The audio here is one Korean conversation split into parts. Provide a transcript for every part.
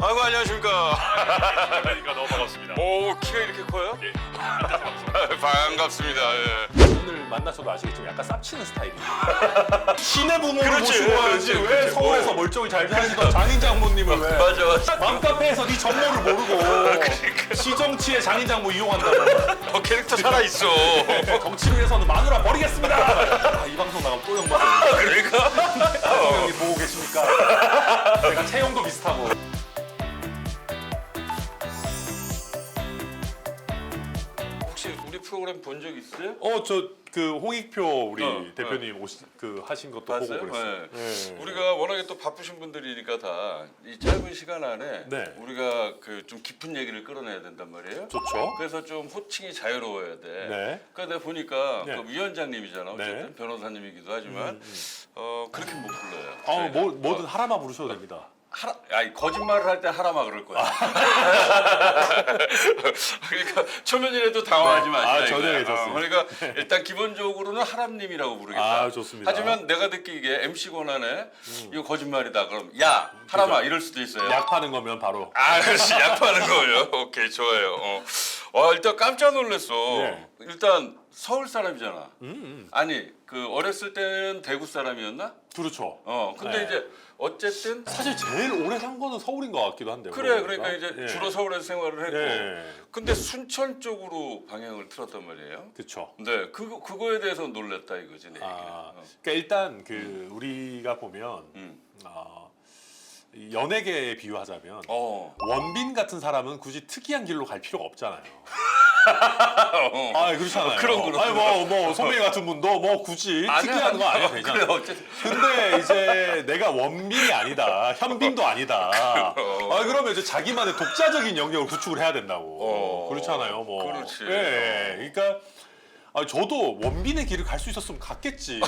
아이고 안녕하십니까. 그러니까 너무 반갑습니다. 오 키가 이렇게 커요? 예. 반갑습니다. 예. 오늘 만나셔도 아시겠지만 약간 쌉치는 스타일이에요. 신의 부모를 그렇지, 모시고 와야지 그렇지, 왜 그렇지. 서울에서 멀쩡히 잘 사시던 장인 장모님을 왜 맞아. 맘카페에서 네 전모를 모르고 시정치의 장인 장모 이용한다고. 캐릭터 살아 있어. 정치를 위해서는 마누라 버리겠습니다. 아, 이 방송 나가면 또 영받아. 그러니까. 대통령이 보고 계십니까? 제가 체형도 비슷하고. 혹시 우리 프로그램 본 적 있어요? 저 그 홍익표 우리 어, 대표님 하신 것도 봤어요? 보고 그랬어요. 네. 우리가 워낙에 또 바쁘신 분들이니까 다 이 짧은 시간 안에 네. 우리가 그 좀 깊은 얘기를 끌어내야 된단 말이에요. 좋죠. 그래서 좀 호칭이 자유로워야 돼. 네. 그러니까 내가 보니까 네. 그 위원장님이잖아. 어쨌든 네. 변호사님이기도 하지만 그렇게 못 불러요. 뭐든 하라마 부르셔도 됩니다. 아니 거짓말을 할 때 하라마 그럴 거야. 그러니까 초면이라도 당황하지 마시라. 아, 전혀 이거야. 괜찮습니다. 그러니까 일단 기본적으로 하람님이라고 부르겠다. 아, 좋습니다. 하지만 내가 듣기에 MC 권한에 이거 거짓말이다. 그럼 야 하라마 그죠. 이럴 수도 있어요. 약 파는 거면 바로. 아, 그렇지. 약 파는 거예요. 오케이, 좋아요. 와, 일단 깜짝 놀랐어. 네. 일단 서울 사람이잖아. 아니, 그 어렸을 때는 대구 사람이었나? 그렇죠. 근데 네. 이제 어쨌든 사실 제일 오래 산 거는 서울인 것 같기도 한데요. 그래, 그러니까 이제 예. 주로 서울에서 생활을 했고. 예. 근데 순천 쪽으로 방향을 틀었단 말이에요. 그렇죠. 네, 그거에 대해서 놀랬다 이거지, 내 얘기는. 그러니까 일단 우리가 보면 이 연예계에 비유하자면 원빈 같은 사람은 굳이 특이한 길로 갈 필요가 없잖아요. 아, 그렇잖아요. 그럼. 아니 뭐 선배 같은 분도 뭐 굳이 특이한 거 안 해도 그래, 되잖아요. 어쨌든. 근데 이제 내가 원빈이 아니다, 현빈도 아니다. 그러면 이제 자기만의 독자적인 영역을 구축을 해야 된다고. 그렇잖아요. 뭐. 그렇지. 예. 그러니까. 저도 원빈의 길을 갈 수 있었으면 갔겠지.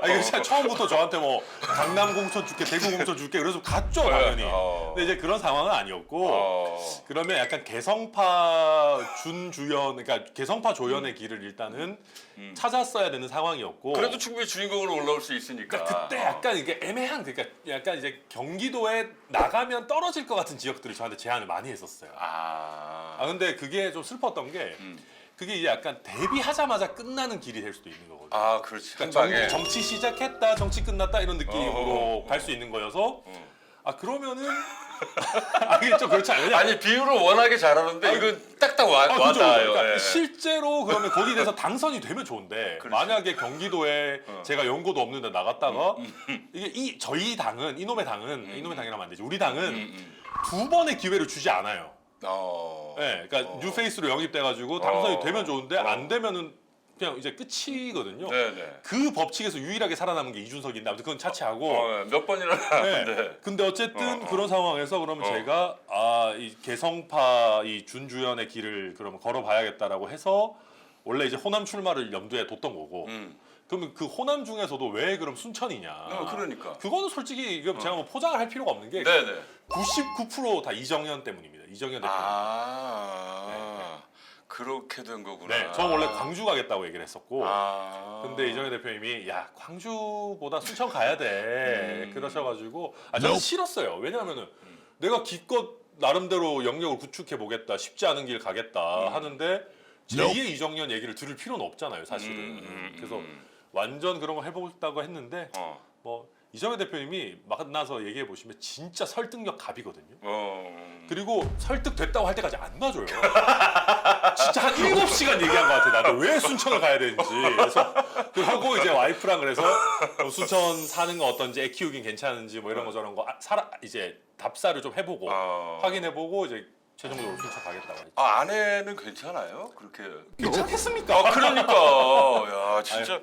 그냥 처음부터 저한테 뭐 강남 공천 줄게, 대구 공천 줄게 그래서 갔죠 당연히. 근데 이제 그런 상황은 아니었고 그러면 약간 개성파 준주연, 그러니까 개성파 조연의 길을 일단은 찾았어야 되는 상황이었고. 그래도 충분히 주인공으로 올라올 수 있으니까. 그러니까 그때 약간 이게 애매한, 그러니까 약간 이제 경기도에 나가면 떨어질 것 같은 지역들을 저한테 제안을 많이 했었어요. 근데 그게 좀 슬펐던 게. 그게 이제 약간 데뷔하자마자 끝나는 길이 될 수도 있는 거거든요. 그렇지. 그러니까 한 방에. 정치 시작했다, 정치 끝났다 이런 느낌으로 갈 수 있는 거여서 그러면은 이게 좀 그렇지 않느냐? 아니 비유를 워낙에 잘하는데 이건 딱딱 와닿아요. 그죠. 그러니까 예. 실제로 그러면 거기에 대해서 당선이 되면 좋은데 그렇지. 만약에 경기도에 제가 연고도 없는데 나갔다가 이게 저희 당은 이놈의 당이라면 안 되지. 우리 당은 두 번의 기회를 주지 않아요. 네, 그러니까 뉴페이스로 영입돼가지고 당선이 되면 좋은데 안 되면은 그냥 이제 끝이거든요. 네네. 그 법칙에서 유일하게 살아남은 게 이준석인데 아무튼 그건 차치하고. 몇 번이나 나왔는데. 네. 근데 어쨌든 그런 상황에서 그러면 제가 이 개성파 이 준주연의 길을 그러면 걸어봐야겠다라고 해서 원래 이제 호남 출마를 염두에 뒀던 거고. 그러면 그 호남 중에서도 왜 그럼 순천이냐? 그러니까. 그거는 솔직히 이거 제가 뭐 포장을 할 필요가 없는 게 네네. 99% 다 이정현 때문입니다. 이정현 대표. 그렇게 된 거구나. 네, 저 원래 광주 가겠다고 얘기를 했었고, 근데 이정현 대표님이 야 광주보다 순천 가야 돼 그러셔가지고 저는 싫었어요. 왜냐하면은 내가 기껏 나름대로 영역을 구축해 보겠다, 쉽지 않은 길 가겠다 하는데 제2의 이정현 얘기를 들을 필요는 없잖아요, 사실은. 그래서 완전 그런 거 해보겠다고 했는데 뭐 이정현 대표님이 만나서 얘기해 보시면 진짜 설득력 갑이거든요. 그리고 설득됐다고 할 때까지 안 놔줘요. 진짜 한 7시간 얘기한 것 같아. 나도 왜 순천을 가야 되는지. 그래서 그러고 이제 와이프랑 그래서 순천 사는 거 어떤지, 애 키우긴 괜찮은지 뭐 이런 거 저런 거 이제 답사를 좀 해보고 확인해보고 이제 최종적으로 순천 가겠다고 했죠. 아내는 괜찮아요? 그렇게 괜찮겠습니까? 그러니까 야 진짜.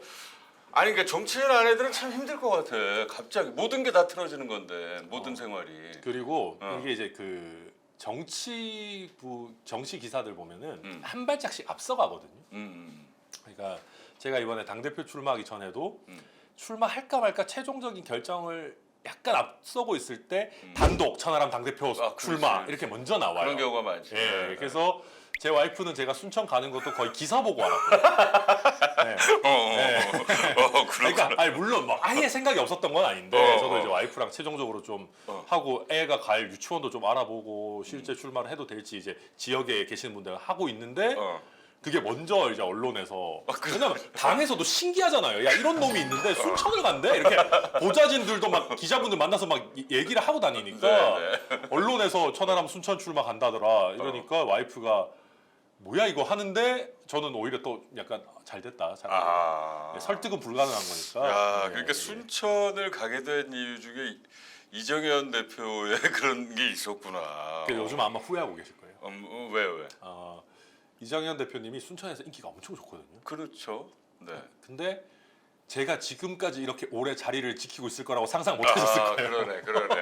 아니 그러니까 정치인 아내들은 참 힘들 것 같아. 갑자기 모든 게 다 틀어지는 건데 모든 생활이. 그리고 이게 이제 그 정치 기사들 보면은 한 발짝씩 앞서가거든요. 그러니까 제가 이번에 당대표 출마하기 전에도 출마할까 말까 최종적인 결정을 약간 앞서고 있을 때 단독 천하람 당대표 출마 이렇게 먼저 나와요. 그런 경우가 많지. 예, 그래서 제 와이프는 제가 순천 가는 것도 거의 기사 보고 알았거든요. 네. 그렇구나. 그러니까 아니, 물론 뭐 아예 생각이 없었던 건 아닌데 저도 이제 와이프랑 최종적으로 좀 하고 애가 갈 유치원도 좀 알아보고 실제 출마를 해도 될지 이제 지역에 계시는 분들 하고 있는데 그게 먼저 이제 언론에서 왜냐면 당에서도 신기하잖아요. 야 이런 놈이 있는데 순천을 간대 이렇게 보좌진들도 막 기자분들 만나서 막 얘기를 하고 다니니까 언론에서 천하람 순천 출마 간다더라 이러니까 와이프가 뭐야 이거 하는데 저는 오히려 또 약간 잘 됐다. 설득은 불가능한 거니까. 야, 그러니까 순천을 가게 된 이유 중에 이정현 대표의 그런 게 있었구나. 요즘 아마 후회하고 계실 거예요. 왜? 이정현 대표님이 순천에서 인기가 엄청 좋거든요. 그렇죠. 네. 근데 제가 지금까지 이렇게 오래 자리를 지키고 있을 거라고 상상 못 하셨을 거예요. 그러네. 그러네.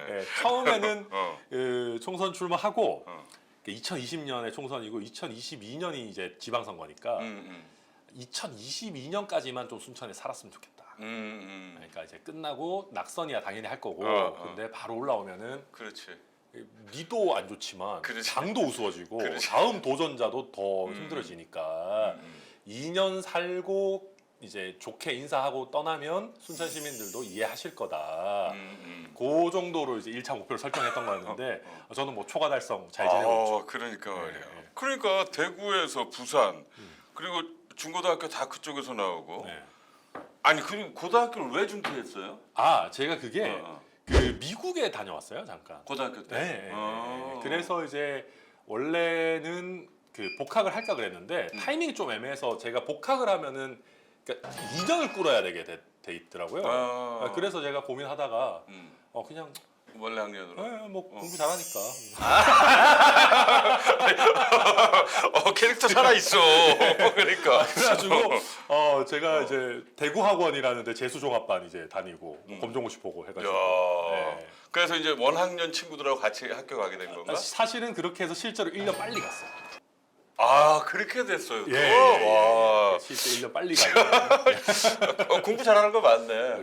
네, 처음에는 총선 출마하고 2020년에 총선이고 2022년이 이제 지방선거니까 2022년까지만 좀 순천에 살았으면 좋겠다. 그러니까 이제 끝나고 낙선이야 당연히 할 거고 근데 바로 올라오면은 그렇지. 니도 안 좋지만 그렇지. 당도 우스워지고 그렇지. 다음 도전자도 더 힘들어지니까 2년 살고 이제 좋게 인사하고 떠나면 순천 시민들도 이해하실 거다. 그 정도로 이제 1차 목표를 설정했던 거였는데 저는 뭐 초과 달성 잘 지내고 있죠. 그러니까 말이야. 그러니까 대구에서 부산 그리고 중고등학교 다 그쪽에서 나오고. 네. 아니 그럼 고등학교를 왜 중퇴했어요? 제가 그게 그 미국에 다녀왔어요 잠깐. 고등학교 때. 네. 그래서 이제 원래는 그 복학을 할까 그랬는데 타이밍이 좀 애매해서 제가 복학을 하면은 그러니까 2년을 꿇어야 되게 돼 있더라고요. 그래서 제가 고민하다가 그냥 원래 학년으로. 뭐 공부 잘하니까. 캐릭터 살아 있어. 그러니까. 그래가지고 제가 이제 대구 학원이라는데 재수종합반 이제 다니고 검정고시 보고 해가지고. 그래서 이제 원학년 친구들하고 같이 학교 가게 된 건가? 사실은 그렇게 해서 실제로 1년 빨리 갔어요. 그렇게 됐어요. 또? 와. 실제 1년 빨리 가요. 공부 잘하는 거 맞네.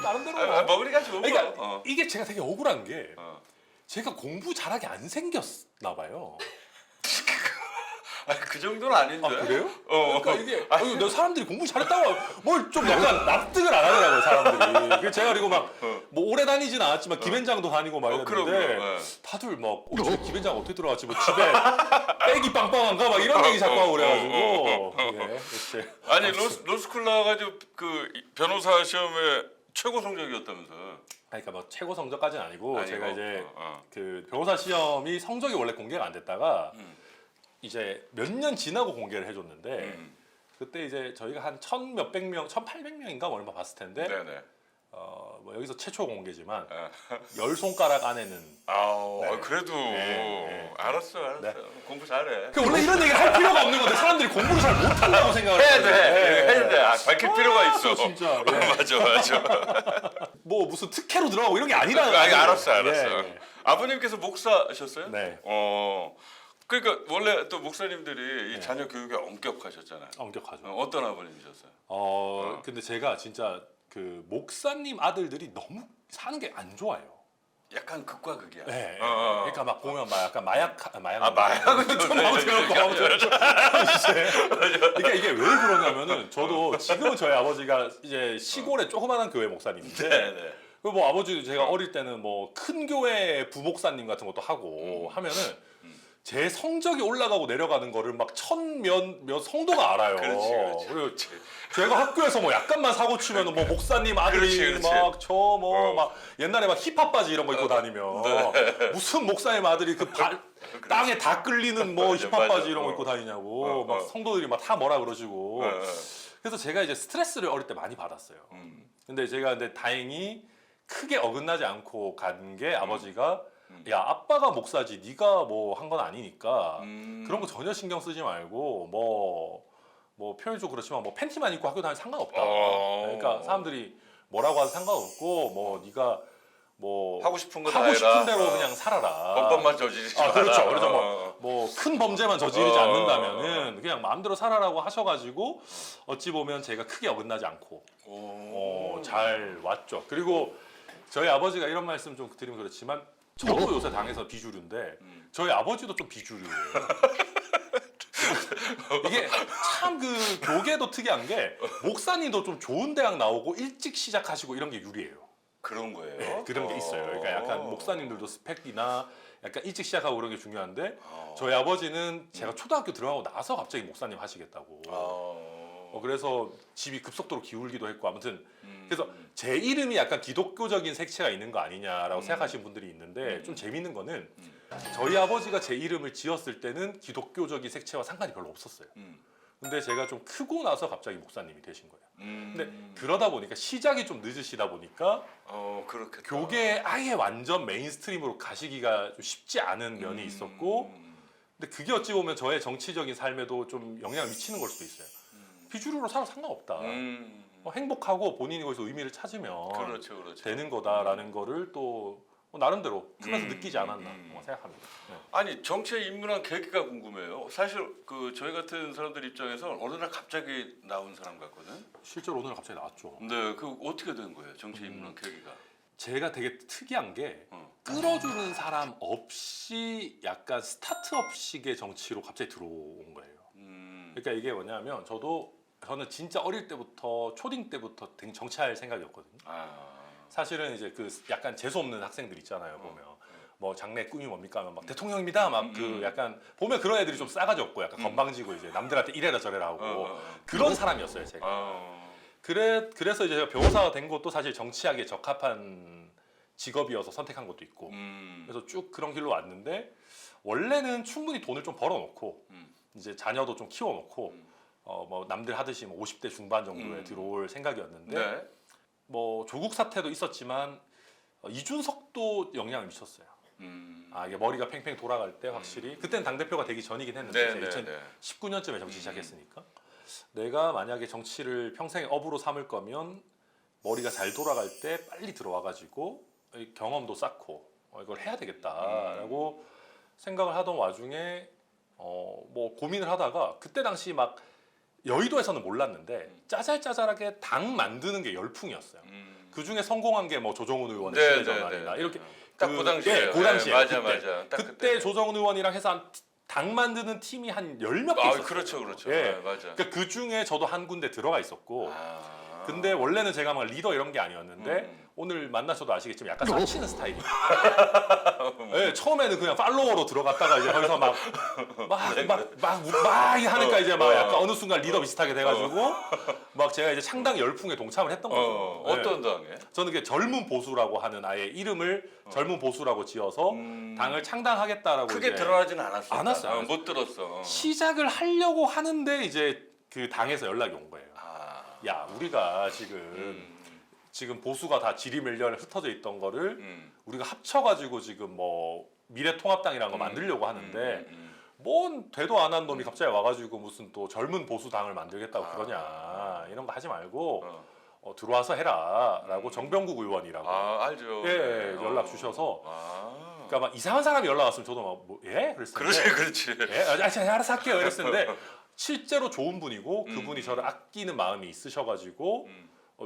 나름대로 먹으니까 좋은 거. 그러니까 이게 제가 되게 억울한 게 제가 공부 잘하게 안 생겼나 봐요. 그 정도는 아닌데. 그래요? 그러니까 이게 내 사람들이 공부 잘했다고 뭘 좀 약간 납득을 안 하더라고요 사람들이. 그래서 제가 그리고 막 뭐 오래 다니진 않았지만 김현장도 다니고 막 이랬는데 다들 막 김현장 어떻게 들어갔지 뭐 집에 백이 빵빵한가 막 이런 얘기 자꾸 하고 그래가지고. 아니 로스쿨 나와가지고 그 변호사 시험에 최고 성적이었다면서. 그러니까 뭐 최고 성적까지는 아니고 제가 이제 그 변호사 시험이 성적이 원래 공개가 안 됐다가 이제 몇 년 지나고 공개를 해줬는데 그때 이제 저희가 한 1,몇백 명, 1,800명인가 뭐 얼마 봤을 텐데 뭐 여기서 최초 공개지만 10손가락 안에는 그래도 알았어. 네. 공부 잘해. 원래 이런 얘기를 할 필요가 없는 건데 사람들이 공부를 잘 못한다고 생각을 해야 돼. 밝힐 필요가 있어. 진짜. 맞아. 뭐 무슨 특혜로 들어가고 이런 게 아니라. 알았어. 아버님께서 목사셨어요? 네. 그러니까 원래 또 목사님들이 이 자녀 교육에 엄격하셨잖아요. 엄격하죠. 어떤 아버님이셨어요? 근데 제가 진짜 그 목사님 아들들이 너무 사는 게 안 좋아요. 약간 극과 극이야. 네. 그러니까 막 보면 막 약간 마약은 좀 그러니까 이게 왜 그러냐면은 저도 지금은 저희 아버지가 이제 시골의 조그마한 교회 목사님인데 뭐 아버지도 제가 어릴 때는 뭐 큰 교회 부목사님 같은 것도 하고 하면은 제 성적이 올라가고 내려가는 거를 막 몇 성도가 알아요. 그렇지. 그리고 제가 학교에서 뭐 약간만 사고 치면 뭐 목사님 아들이 막 막 옛날에 막 힙합 바지 이런 거 입고 다니면 무슨 목사님 아들이 그 땅에 다 끌리는 뭐 힙합 바지 이런 거 입고 다니냐고 막 성도들이 막 다 뭐라 그러시고. 그래서 제가 이제 스트레스를 어릴 때 많이 받았어요. 근데 제가 다행히 크게 어긋나지 않고 간 게 아버지가 야 아빠가 목사지 네가 뭐 한 건 아니니까 그런 거 전혀 신경 쓰지 말고 뭐 표현이 좀 그렇지만 뭐 팬티만 입고 학교 다니면 상관없다. 그러니까 사람들이 뭐라고 하도 상관없고 뭐 네가 뭐 하고 싶은 거 하고 싶은 대로 그냥 살아라. 범법만 저지르지 마라. 그렇죠. 그래서 뭐 큰 범죄만 저지르지 않는다면은 그냥 마음대로 살아라고 하셔가지고 어찌 보면 제가 크게 어긋나지 않고 잘 왔죠. 그리고 저희 아버지가 이런 말씀 좀 드리면 그렇지만 저도 요새 당에서 비주류인데 저희 아버지도 좀 비주류예요. 이게 참 그 교계도 특이한 게 목사님도 좀 좋은 대학 나오고 일찍 시작하시고 이런 게 유리해요. 그런 거예요? 네, 그런 게 있어요. 그러니까 약간 목사님들도 스펙이나 약간 일찍 시작하고 그런 게 중요한데 저희 아버지는 제가 초등학교 들어가고 나서 갑자기 목사님 하시겠다고. 그래서 집이 급속도로 기울기도 했고 아무튼 그래서 제 이름이 약간 기독교적인 색채가 있는 거 아니냐라고 생각하시는 분들이 있는데 좀 재밌는 거는 저희 아버지가 제 이름을 지었을 때는 기독교적인 색채와 상관이 별로 없었어요. 근데 제가 좀 크고 나서 갑자기 목사님이 되신 거예요. 근데 그러다 보니까 시작이 좀 늦으시다 보니까 그렇겠다. 교계에 아예 완전 메인스트림으로 가시기가 좀 쉽지 않은 면이 있었고 근데 그게 어찌 보면 저의 정치적인 삶에도 좀 영향을 미치는 걸 수도 있어요. 비주류로 살아도 상관없다. 행복하고 본인이 거기서 의미를 찾으면 그렇죠. 되는 거다라는 거를 또 나름대로 크면서 느끼지 않았나 생각합니다. 네. 아니 정치에 입문한 계기가 궁금해요. 사실 그 저희 같은 사람들 입장에서 어느 날 갑자기 나온 사람 같거든. 실제로 오늘 갑자기 나왔죠. 근데 그 어떻게 된 거예요? 정치에 입문한 계기가? 제가 되게 특이한 게 끌어주는 사람 없이 약간 스타트업식의 정치로 갑자기 들어온 거예요. 그러니까 이게 뭐냐면 저는 진짜 어릴 때부터 초딩 때부터 되게 정치할 생각이었거든요. 사실은 이제 그 약간 재수 없는 학생들 있잖아요. 보면 뭐 장래 꿈이 뭡니까 하면 막 대통령입니다. 막 그 약간 보면 그런 애들이 좀 싸가지 없고 약간 건방지고 이제 남들한테 이래라 저래라 하고 그런 사람이었어요 제가. 그래서 이제 제가 변호사가 된 것도 사실 정치하기에 적합한 직업이어서 선택한 것도 있고 그래서 쭉 그런 길로 왔는데 원래는 충분히 돈을 좀 벌어놓고 이제 자녀도 좀 키워놓고 뭐 남들 하듯이 뭐 50대 중반 정도에 들어올 생각이었는데 네. 뭐 조국 사태도 있었지만 이준석도 영향을 미쳤어요. 이게 머리가 팽팽 돌아갈 때 확실히 그때는 당대표가 되기 전이긴 했는데 2019년쯤에 정치 시작했으니까 내가 만약에 정치를 평생의 업으로 삼을 거면 머리가 잘 돌아갈 때 빨리 들어와가지고 경험도 쌓고 이걸 해야 되겠다라고 생각을 하던 와중에 뭐 고민을 하다가 그때 당시 막 여의도에서는 몰랐는데 짜잘짜잘하게 당 만드는 게 열풍이었어요. 그 중에 성공한 게 뭐 조정훈 의원의 시대전환이나 이렇게 딱 그 당시에. 그 당시에 맞아. 그때 조정훈 의원이랑 해서 당 만드는 팀이 한 10몇 개 있었어요. 그렇죠. 예. 네, 맞아. 그러니까 그 중에 저도 한 군데 들어가 있었고 근데 원래는 제가 막 리더 이런 게 아니었는데 오늘 만나셔도 아시겠지만 약간 싹치는 스타일이에요. 네, 처음에는 그냥 팔로워로 들어갔다가 이제 거기서 막 하니까 이제 막 약간 어느 순간 리더 비슷하게 돼가지고 막 제가 이제 창당 열풍에 동참을 했던 거죠. 어떤 당에? 저는 그 젊은 보수라고 하는 아예 이름을 젊은 보수라고 지어서 당을 창당하겠다라고 크게 이제 드러나진 않았어요. 않았어요. 못 들었어. 시작을 하려고 하는데 이제 그 당에서 연락이 온 거예요. 야, 우리가 지금 보수가 다 지리멸렬 흩어져 있던 거를 우리가 합쳐가지고 지금 뭐 미래통합당이라는 거 만들려고 하는데 뭔 되도 안 한 놈이 갑자기 와가지고 무슨 또 젊은 보수당을 만들겠다고 그러냐 이런 거 하지 말고 들어와서 해라라고 정병국 의원이라고 알죠. 예, 연락 주셔서 그러니까 막 이상한 사람이 연락 왔으면 저도 막 뭐, 예? 그랬었는데 그렇지. 예? 제가 알아서 할게요 이랬었는데 실제로 좋은 분이고 그분이 저를 아끼는 마음이 있으셔가지고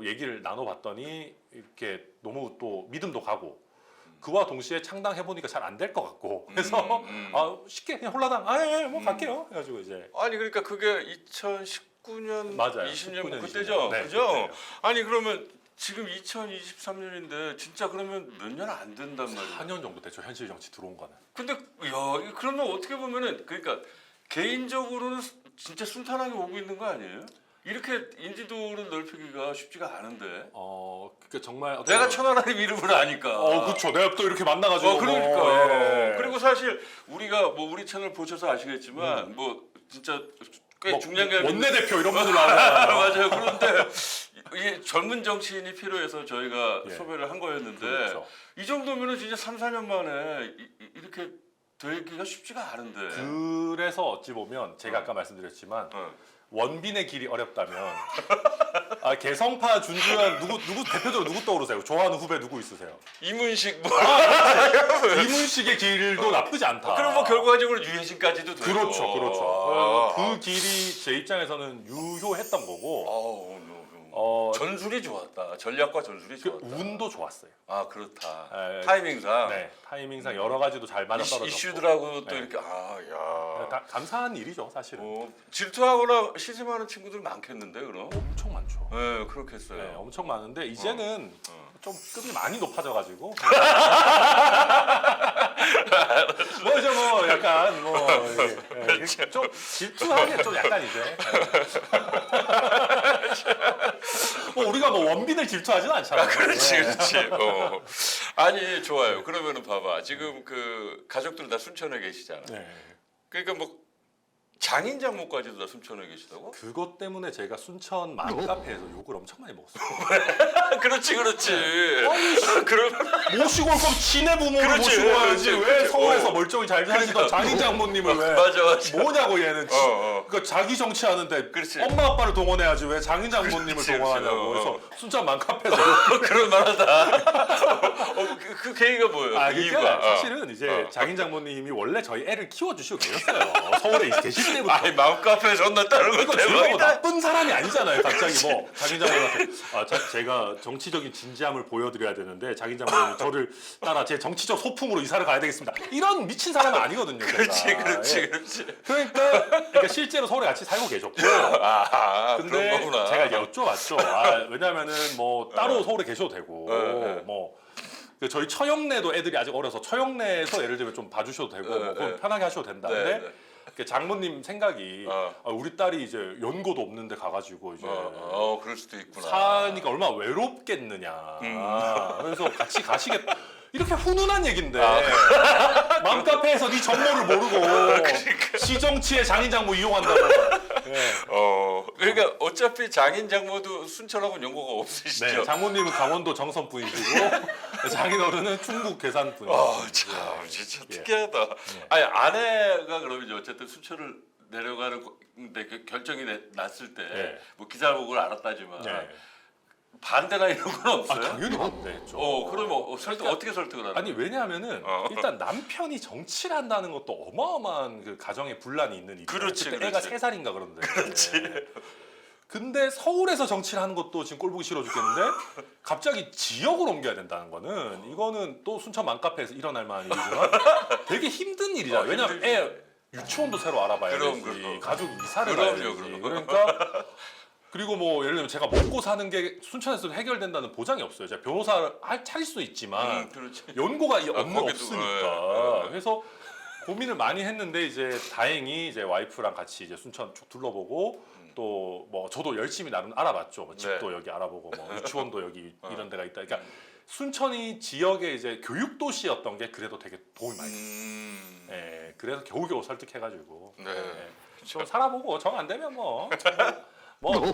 얘기를 나눠봤더니 이렇게 너무 또 믿음도 가고 그와 동시에 창당해보니까 잘 안 될 것 같고 그래서 쉽게 그냥 홀라당 뭐 갈게요 해가지고 이제 아니 그러니까 그게 2019년 맞아요. 20년 19년, 그때죠? 20년. 네, 그죠? 그때요. 아니 그러면 지금 2023년인데 진짜 그러면 몇 년 안 된단 말이에요. 4년 정도 됐죠 현실 정치 들어온 거는. 근데 야 그러면 어떻게 보면은 그러니까 개인적으로는 진짜 순탄하게 오고 있는 거 아니에요? 이렇게 인지도를 넓히기가 쉽지가 않은데. 그러니까 정말 내가 천하나님 이름을 아니까. 그렇죠. 내가 또 이렇게 만나가지고. 그러니까. 그리고 사실 우리가 뭐 우리 채널 보셔서 아시겠지만 뭐 진짜 꽤 중요한 게 원내대표 이런 분들 나오잖아요. 맞아요. 그런데 이게 젊은 정치인이 필요해서 저희가 섭외를 한 거였는데 그렇죠. 이 정도면은 진짜 3, 4년 만에 이렇게 되기가 쉽지가 않은데. 그래서 어찌 보면 제가 아까 말씀드렸지만 원빈의 길이 어렵다면 개성파 준주현 누구 대표적으로 누구 떠오르세요? 좋아하는 후배 누구 있으세요? 이문식 이문식의 길도 나쁘지 않다. 그럼 뭐 결과적으로 유해진까지도 되고. 그렇죠. 그 길이 제 입장에서는 유효했던 거고. 전술이 좋았다. 전략과 전술이 그 좋았다. 운도 좋았어요. 아 그렇다. 예, 타이밍상. 네, 타이밍상 여러 가지도 잘 맞아 떨어졌고. 이슈들하고 또 네. 이렇게 야. 감사한 일이죠, 사실은. 질투하거나 시샘하는 친구들 많겠는데 그럼? 엄청 많죠. 네, 그렇겠어요. 네, 엄청 많은데 이제는 좀 급이 많이 높아져가지고 뭐 이제 뭐 약간 뭐 좀 질투하게 좀 약간 이제 뭐 우리가 뭐 원빈을 질투하지는 않잖아요. 그렇지, 네. 그렇지. 아니 좋아요. 그러면은 봐봐. 지금 그 가족들 다 순천에 계시잖아. 네. 그러니까 뭐 장인 장모까지도 다 순천에 계시다고? 그것 때문에 제가 순천 맘카페에서 욕을 엄청 많이 먹었어요. 그렇지, 그렇지. 아니, 그러면 모시고 올 거면 지네 부모를 그렇지, 모시고 와야지. 그렇지, 왜 그렇지. 서울에서 멀쩡히 잘 사시던 장인 장모님을 왜? 맞아. 뭐냐고 얘는. 어. 그러니까 자기 정치하는데 그렇지. 엄마 아빠를 동원해야지 왜 장인 장모님을 그렇지, 동원하냐고. 그렇지. 그래서 순천 맘카페에서 그럴 만하다. 그 계기가 뭐예요? 아, 그 그러니까 이유가. 사실은 이제 장인 장모님이 원래 저희 애를 키워주시고 계셨어요. 서울에 계실 때부터. 아니 맘카페 전났다는 거 이거 제가 뭐 대박이다. 나쁜 사람이 아니잖아요. 갑자기 뭐 장인 장모님한테 제가 정치적인 진지함을 보여드려야 되는데 장인 장모님이 저를 따라 제 정치적 소품으로 이사를 가야 되겠습니다. 이런 미친 사람은 아니거든요. 그렇지, 제가. 그렇지, 예. 그렇지. 그러니까 실제로 서울에 같이 살고 계셨고. 그런 근데 거구나. 제가 이제 여쭤봤죠. 왜냐면은 뭐 따로 서울에 계셔도 되고 뭐. 그 저희 처형내도 애들이 아직 어려서 처형내에서 예를 들면 좀 봐주셔도 되고 뭐 그건 편하게 하셔도 된다. 근데 그 장모님 생각이 우리 딸이 이제 연고도 없는데 가가지고 이제 그럴 수도 있구나. 사니까 얼마나 외롭겠느냐. 그래서 같이 가시겠다. 이렇게 훈훈한 얘긴데 맘카페에서 네 정보를 모르고 시정치의 장인 장모 이용한다고. 예. 그러니까 어차피 장인 장모도 순천하고는 연고가 없으시죠. 네, 장모님은 강원도 정선 분이시고 장인어른은 충북 괴산 분이시고. 참 진짜 예. 특이하다. 아니 아내가 그러면 이제 어쨌든 순천을 내려가는 데 결정이 났을 때 뭐 예. 기사 보고 그걸 알았다지만 네. 반대나 이런 건 없어요? 당연히 반대했죠. 그러면 어떻게 설득을 하는? 아니 왜냐하면은 일단 남편이 정치를 한다는 것도 어마어마한 그 가정의 분란이 있는 일이에요. 그렇지, 그때 그렇지. 애가 3살인가 그런데. 그렇지. 근데 서울에서 정치를 하는 것도 지금 꼴보기 싫어 죽겠는데 갑자기 지역을 옮겨야 된다는 거는 이거는 또 순천 맘카페에서 일어날 만한 일이지만 되게 힘든 일이잖아요. 왜냐면 애 유치원도 새로 알아봐야 되지. 그럼. 가족 이사를 가야 되지. 그럼요. 그러니까 그리고 뭐 예를 들면 제가 먹고 사는 게 순천에서 해결된다는 보장이 없어요. 제가 변호사를 차릴 수 있지만 그렇지. 연고가 없는 거기도, 없으니까. 그래서 고민을 많이 했는데 이제 다행히 이제 와이프랑 같이 이제 순천 쭉 둘러보고 또 뭐 저도 열심히 나름 알아봤죠. 뭐 집도 여기 알아보고 뭐 유치원도 여기 이런 데가 있다. 그러니까 순천이 지역의 이제 교육 도시였던 게 그래도 되게 도움이 많이 됐어요. 예, 그래서 겨우겨우 설득해가지고 좀 살아보고 정 안 되면 뭐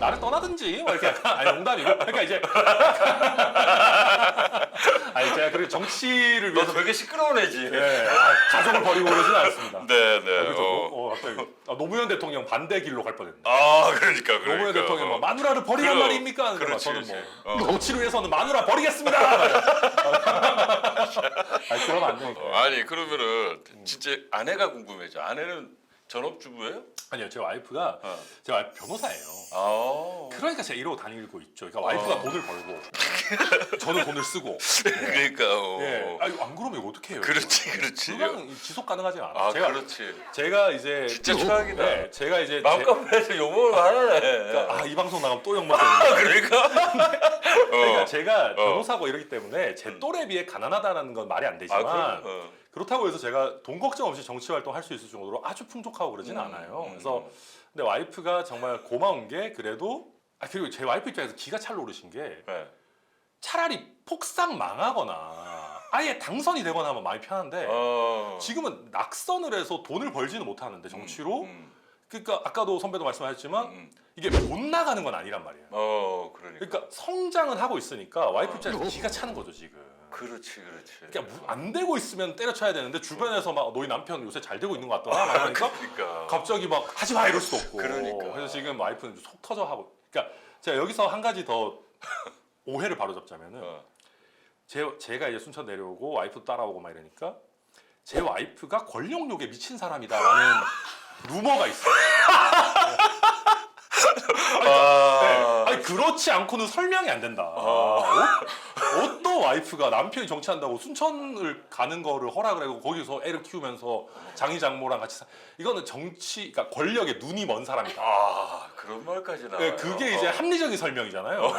나를 떠나든지 뭐 이렇게 약간 아니 농담이고 그러니까 이제 아니 제가 그렇게 정치를 너 위해서 되게 시끄러운 애지. 가족을 버리고 그러지는 않습니다. 네. 갑자기 노무현 대통령 반대 길로 갈 뻔했네. 그러니까. 노무현 대통령 뭐 마누라를 버리란 그럼, 말입니까? 근데 그렇지, 저는 그렇지. 뭐 정치를 위해서는 마누라 버리겠습니다. 아니 그러면 안 되니까. 아니 그러면은 진짜 아내가 궁금해져. 아내는 전업주부예요? 아니요, 제 와이프가 제 와이프 변호사예요. 아. 그러니까 제가 이러고 다니고 있죠. 그러니까 와이프가 돈을 벌고 저는 돈을 쓰고. 그러니까. 아니 안 그러면 이거 어떻게 해요? 그렇지. 그건 지속 가능하지 않아. 아, 그렇지. 제가 이제 진짜 최악이다. 네, 제가 이제 맘카페에서 욕을 하네. 이 방송 나가면 또 욕 먹겠는데. 그러니까 제가 변호사고 이러기 때문에 제 또래 비해 가난하다는 건 말이 안 되지만 그렇다고 해서 제가 돈 걱정 없이 정치 활동 할 수 있을 정도로 아주 풍족하고 그러지는 않아요. 그래서 근데 와이프가 정말 고마운 게 그래도 그리고 제 와이프 입장에서 기가 찰 노릇인 게 차라리 폭삭 망하거나 아예 당선이 되거나 하면 마음이 편한데 지금은 낙선을 해서 돈을 벌지는 못하는데 정치로 그러니까 아까도 선배도 말씀하셨지만 이게 못 나가는 건 아니란 말이에요. 그러니까 성장은 하고 있으니까 와이프 입장에서 기가 차는 거죠 지금. 그렇지. 그러니까 안 되고 있으면 때려쳐야 되는데 주변에서 막 너희 남편 요새 잘 되고 있는 것 같더라 막 하니까 갑자기 막 하지 마 이럴 수도 없고. 그래서 지금 와이프는 속 터져 하고. 그러니까 제가 여기서 한 가지 더 오해를 바로잡자면은 제가 이제 순천 내려오고 와이프도 따라오고 막 이러니까 제 와이프가 권력욕에 미친 사람이다라는 루머가 있어요. 아니 그렇지 않고는 설명이 안 된다. 어떤 와이프가 남편이 정치한다고 순천을 가는 거를 허락을 하고 거기서 애를 키우면서 장이장모랑 같이 이거는 정치, 그러니까 권력에 눈이 먼 사람이다. 아 그런 말까지 나와요. 네, 그게 이제 합리적인 설명이잖아요.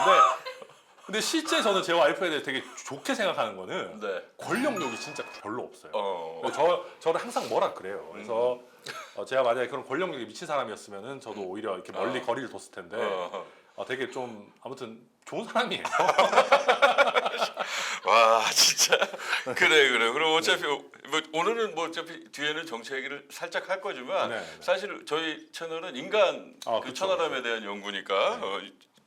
근데 실제 저는 제 와이프에 대해 되게 좋게 생각하는 거는 네. 권력욕이 진짜 별로 없어요. 어. 저를 항상 뭐라 그래요. 그래서 제가 만약에 그런 권력욕에 미친 사람이었으면은 저도 오히려 이렇게 멀리 거리를 뒀을 텐데 되게 좀 아무튼 좋은 사람이에요. 와 진짜 그래. 그럼 어차피 뭐 오늘은 뭐 어차피 뒤에는 정치 얘기를 살짝 할 거지만 네. 사실 저희 채널은 인간 그 그쵸, 천하람에 대한 연구니까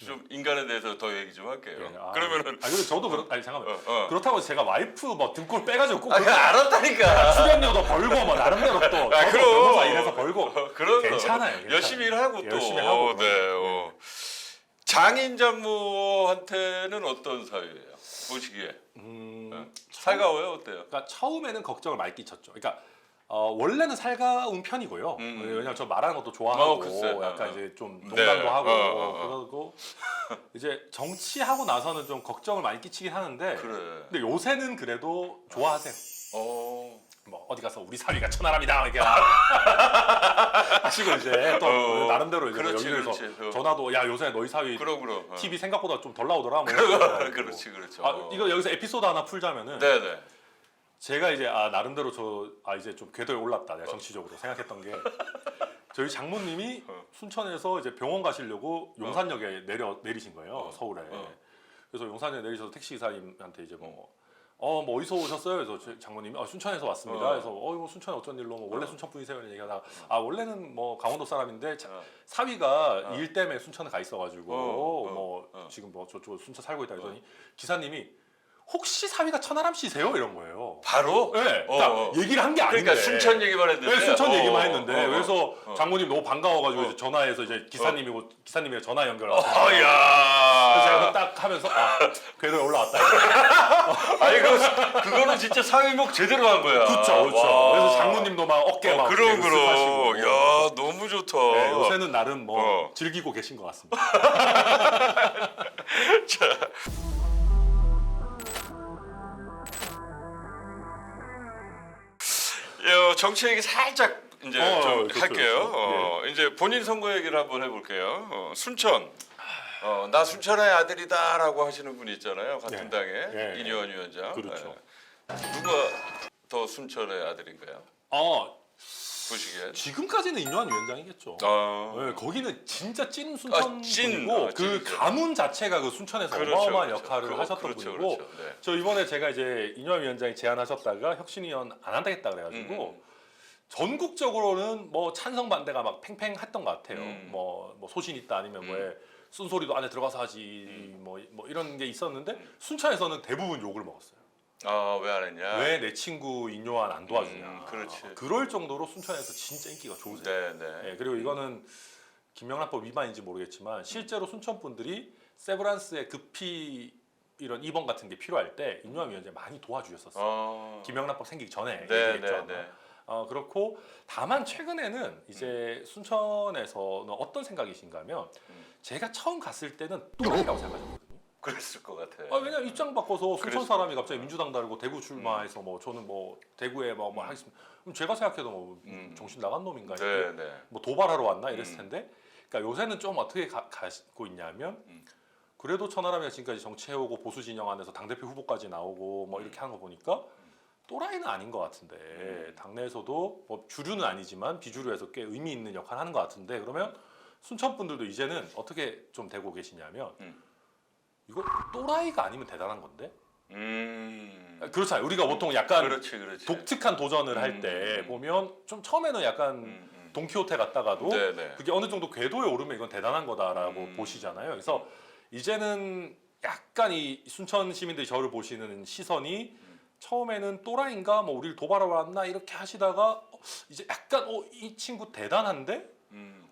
좀 인간에 대해서 더 얘기 좀 할게요. 네, 그러면은 그리고 저도 아니 잠깐만 그렇다고 제가 와이프 뭐 등골 빼가지고 꼭 그냥 알았다니까. 출연료도 벌고 뭐 나름대로 또 저도 그럼. 변호사 일해서 벌고 그럼 괜찮아요. 열심히 일하고 또 열심히 하고 네. 장인 장모한테는 어떤 사유예요? 보시기에 살가워요? 어때요? 그러니까 처음에는 걱정을 많이 끼쳤죠. 그러니까 원래는 살가운 편이고요. 왜냐면 저 말하는 것도 좋아하고 글쎄. 약간 이제 좀 농담도 네. 하고 그러고 이제 정치하고 나서는 좀 걱정을 많이 끼치긴 하는데 그래. 근데 요새는 그래도 좋아하세요. 뭐 어디 가서 우리 사위가 천하람이다 이렇게 하시고 이제 또 나름대로 이제 그렇지, 여기에서 그렇지. 전화도 야 요새 너희 사위 그럼. TV 생각보다 좀 덜 나오더라. 뭐 그렇지. 이거 여기서 에피소드 하나 풀자면은 네네. 제가 이제 나름대로 이제 좀 궤도에 올랐다 내가 정치적으로 생각했던 게 저희 장모님이 순천에서 이제 병원 가시려고 용산역에 내리신 거예요. 서울에. 그래서 용산역에 내리셔서 택시 기사님한테 이제 뭐 어디서 오셨어요? 그래서 장모님이 순천에서 왔습니다. 그래서 뭐 순천에 어쩐 일로 뭐 원래 순천 분이세요? 이런 얘기하다가 원래는 뭐 강원도 사람인데 사위가 일 때문에 순천에 가 있어가지고 뭐 지금 뭐 저쪽 순천 살고 있다 그러더니 기사님이 혹시 사위가 천하람 씨세요? 이런 거예요. 바로? 네. 그러니까 얘기를 한 게 아닌데. 그러니까 순천 얘기만 했는데. 네, 순천 얘기만 했는데. 그래서 장모님 너무 반가워가지고 이제 전화해서 이제 기사님이랑 전화 연결하고. 야. 그래서 제가 딱 하면서 궤도에 올라왔다. 아니 그거는 진짜 상위목 제대로 한 거야. 그렇죠. 그래서 장모님도 막 어깨 막 그럼. 하시고. 야 너무 좋다. 네, 요새는 나름 뭐 즐기고 계신 것 같습니다. 자. 정치 얘기 살짝 이제 좀 좋죠, 할게요. 좋죠. 이제 본인 선거 얘기를 한번 해볼게요. 순천. 나 순천의 아들이다라고 하시는 분이 있잖아요. 같은 당에 이뇨한 위원장. 그렇죠. 누가 더 순천의 아들인가요? 보시기에. 지금까지는 이뇨한 위원장이겠죠. 네, 거기는 진짜 찐 순천 분이고 그 가문 자체가 그 순천에서 어마어마한 역할을 하셨던 분이고 네. 저 이번에 제가 이제 이뇨한 위원장이 제안하셨다가 혁신위원 안 한다겠다 그래가지고 전국적으로는 뭐 찬성 반대가 막 팽팽했던 것 같아요. 뭐 소신 있다 아니면 뭐에 쓴소리도 안에 들어가서 하지 뭐 이런 게 있었는데 순천에서는 대부분 욕을 먹었어요. 왜 안 했냐? 왜 내 친구 인요한 안 도와주냐. 그렇지. 그럴 정도로 순천에서 진짜 인기가 좋으세요. 네, 그리고 이거는 김영란법 위반인지 모르겠지만 실제로 순천 분들이 세브란스에 급히 이런 입원 같은 게 필요할 때 인요한 위원장이 많이 도와주셨었어요. 김영란법 생기기 전에 얘기했죠. 그렇고 다만 최근에는 이제 순천에서는 어떤 생각이신가 하면 제가 처음 갔을 때는 또라이라고 생각하셨거든요. 그랬을 것 같아. 왜냐면 입장 바꿔서 순천 사람이 갑자기 민주당 달고 대구 출마해서 뭐 저는 뭐 대구에 뭐 하겠습니다. 그럼 제가 생각해도 뭐 정신 나간 놈인가? 뭐 도발하러 왔나 이랬을 텐데. 그러니까 요새는 좀 어떻게 가고 있냐면 그래도 천하람이가 지금까지 정치해오고 보수 진영 안에서 당대표 후보까지 나오고 뭐 이렇게 하는 거 보니까 또라이는 아닌 것 같은데 당내에서도 뭐 주류는 아니지만 비주류에서 꽤 의미 있는 역할을 하는 것 같은데 그러면 순천 분들도 이제는 어떻게 좀 되고 계시냐면 이거 또라이가 아니면 대단한 건데 그렇잖아요. 우리가 보통 약간 그렇지. 독특한 도전을 할 때 보면 좀 처음에는 약간 돈키호테 같다가도 그게 어느 정도 궤도에 오르면 이건 대단한 거다라고 보시잖아요. 그래서 이제는 약간 이 순천 시민들이 저를 보시는 시선이 처음에는 또라이인가 뭐 우리를 도발하러 왔나 이렇게 하시다가 이제 약간 이 친구 대단한데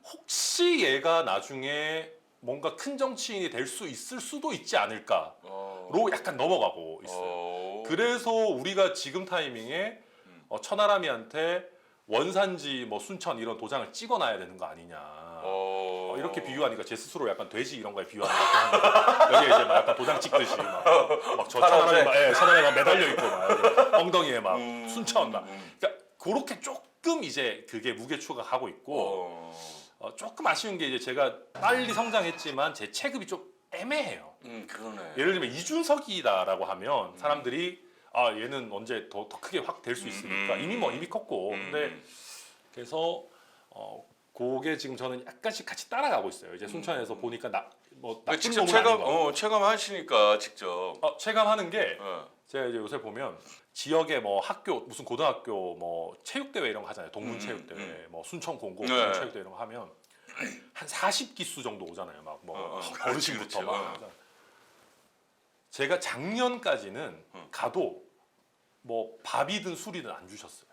혹시 얘가 나중에 뭔가 큰 정치인이 될 수 있을 수도 있지 않을까로 약간 넘어가고 있어요. 그래서 우리가 지금 타이밍에 천하람이한테 원산지 뭐 순천 이런 도장을 찍어놔야 되는 거 아니냐 이렇게 비유하니까 제 스스로 약간 돼지 이런 거에 비유하는 것 같긴 한데 여기에 이제 막 약간 도장 찍듯이 막저 천안에 천안에 막 매달려 있고 막 이렇게 엉덩이에 막 순천 막 그러니까 그렇게 조금 이제 그게 무게추가 가고 있고 조금 아쉬운 게 이제 제가 빨리 성장했지만 제 체급이 좀 애매해요. 그러네. 예를 들면 이준석이다라고 하면 사람들이 아 얘는 언제 더 크게 확 될 수 있으니까 이미 컸고 근데 그래서 그게 지금 저는 약간씩 같이 따라가고 있어요. 이제 순천에서 보니까 뭐 나쁜 직접 놈은 아닌 거. 체감하시니까 직접. 체감하는 게 제가 이제 요새 보면 지역에 뭐 학교 무슨 고등학교 뭐 체육대회 이런 거 하잖아요. 동문체육대회, 뭐 순천공고 동문체육대회 이런 거 하면 한 40기수 정도 오잖아요. 막 뭐 어르신부터 막. 제가 작년까지는 가도 뭐 밥이든 술이든 안 주셨어요.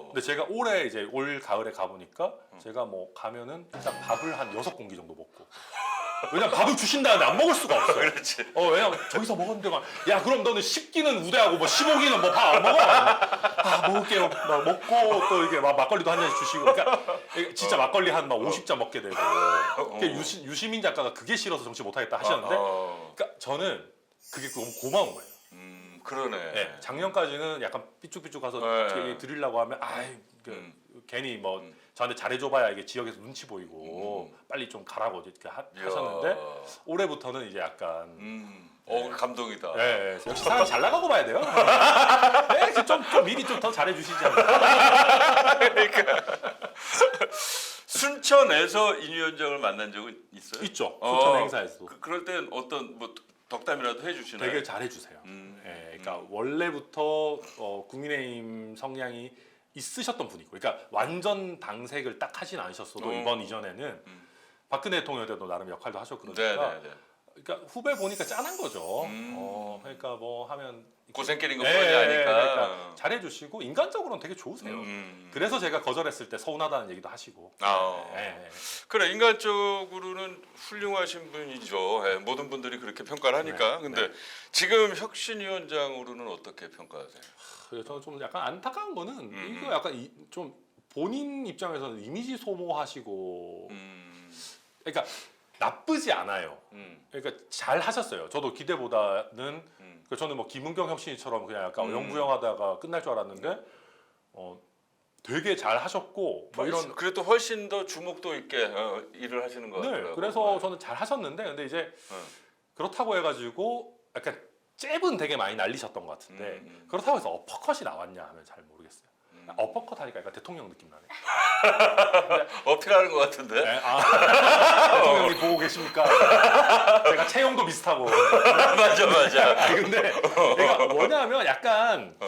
근데 제가 올해 이제 올 가을에 가보니까 제가 뭐 가면은 일단 밥을 한 6공기 정도 먹고 왜냐면 밥을 주신다는데 안 먹을 수가 없어요. 그렇지. 왜냐면 저기서 먹었는데 야 그럼 너는 10기는 우대하고 뭐 15기는 뭐 밥 안 먹어? 아 먹을게요. 막 먹고 또 이게 막 막걸리도 한 잔씩 주시고 그러니까 진짜 막걸리 한 막 50잔 먹게 되고 유시민 작가가 그게 싫어서 정치 못하겠다 하셨는데 그러니까 저는 그게 너무 고마운 거예요. 그러네. 네, 작년까지는 약간 삐쭉삐쭉 가서 드리려고 하면 괜히 뭐 저한테 잘해줘봐야 이게 지역에서 눈치 보이고 빨리 좀 가라고 이렇게 하셨는데 올해부터는 이제 약간 감동이다. 네, 역시 사람 잘 나가고 봐야 돼요. 네, 좀 미리 좀 더 잘해주시지 않나. 그러니까 순천에서 인 위원장을 만난 적은 있어요? 있죠. 순천 행사에서도. 그럴 땐 어떤 뭐 덕담이라도 해주시나요? 되게 잘해주세요. 네, 그러니까 원래부터 국민의힘 성향이 있으셨던 분이고, 그러니까 완전 당색을 딱 하진 않으셨어도 이번 이전에는 박근혜 대통령 때도 나름 역할도 하셨고 그러니까, 그러니까 후배 보니까 짠한 거죠. 그러니까 뭐 하면 고생 끼는 거 뻔히 아니까 그러니까 잘해주시고 인간적으로는 되게 좋으세요. 그래서 제가 거절했을 때 서운하다는 얘기도 하시고. 그래 인간적으로는 훌륭하신 분이죠. 모든 분들이 그렇게 평가를 하니까. 근데 지금 혁신위원장으로는 어떻게 평가하세요? 저는 좀 약간 안타까운 거는 이거 약간 좀 본인 입장에서는 이미지 소모하시고 그러니까 나쁘지 않아요. 그러니까 잘 하셨어요. 저도 기대보다는 저는 뭐 김은경 혁신이처럼 그냥 약간 어영부영하다가 끝날 줄 알았는데 되게 잘 하셨고 뭐 이런 그래도 훨씬 더 주목도 있게 일을 하시는 것 같아요. 네, 그래서 저는 잘 하셨는데 근데 이제 그렇다고 해가지고 약간 잽은 되게 많이 날리셨던 것 같은데 그렇다고 해서 어퍼컷이 나왔냐 하면 잘 모르겠어요. 어퍼컷 하니까 약간 대통령 느낌 나네. 어필하는 것 같은데. 네, 대통령이 보고 계십니까? 제가 체형도 비슷하고. 맞아. 근데 그러니까 뭐냐면 약간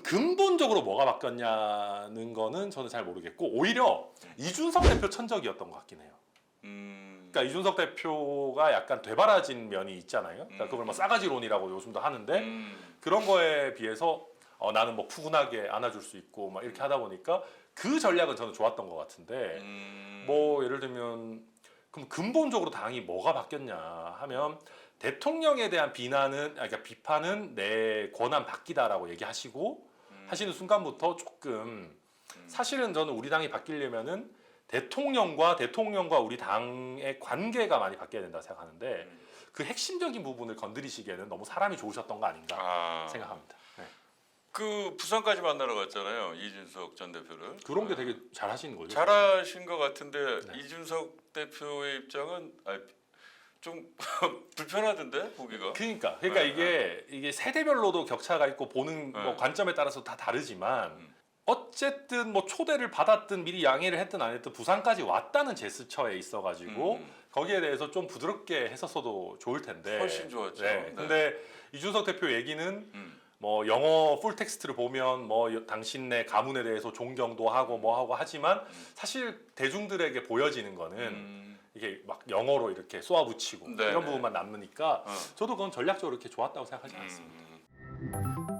근본적으로 뭐가 바뀌었냐는 거는 저는 잘 모르겠고 오히려 이준석 대표 천적이었던 것 같긴 해요. 그러니까 이준석 대표가 약간 되바라진 면이 있잖아요. 그러니까 그걸 뭐 싸가지론이라고 요즘도 하는데 그런 거에 비해서 나는 뭐 푸근하게 안아줄 수 있고 막 이렇게 하다 보니까 그 전략은 저는 좋았던 것 같은데 뭐 예를 들면 그럼 근본적으로 당이 뭐가 바뀌었냐 하면 대통령에 대한 그러니까 비판은 내 권한 바뀌다라고 얘기하시고 하시는 순간부터 조금 사실은 저는 우리 당이 바뀌려면은 대통령과 우리 당의 관계가 많이 바뀌어야 된다 생각하는데 그 핵심적인 부분을 건드리시기에는 너무 사람이 좋으셨던 거 아닌가 생각합니다. 네. 그 부산까지 만나러 갔잖아요. 이준석 전 대표를. 그런 게 되게 잘하시는 거죠. 잘하신 것 같은데 이준석 대표의 입장은 좀 불편하던데 보기가. 그러니까 이게 세대별로도 격차가 있고 보는 뭐 관점에 따라서 다 다르지만 어쨌든 뭐 초대를 받았든 미리 양해를 했든 안 했든 부산까지 왔다는 제스처에 있어가지고 거기에 대해서 좀 부드럽게 했었어도 좋을 텐데. 훨씬 좋았죠. 네. 근데 이준석 대표 얘기는 뭐 영어 풀 텍스트를 보면 뭐 당신네 가문에 대해서 존경도 하고 뭐 하고 하지만 사실 대중들에게 보여지는 거는 이게 막 영어로 이렇게 쏘아붙이고 이런 부분만 남으니까 저도 그건 전략적으로 이렇게 좋았다고 생각하지 않습니다.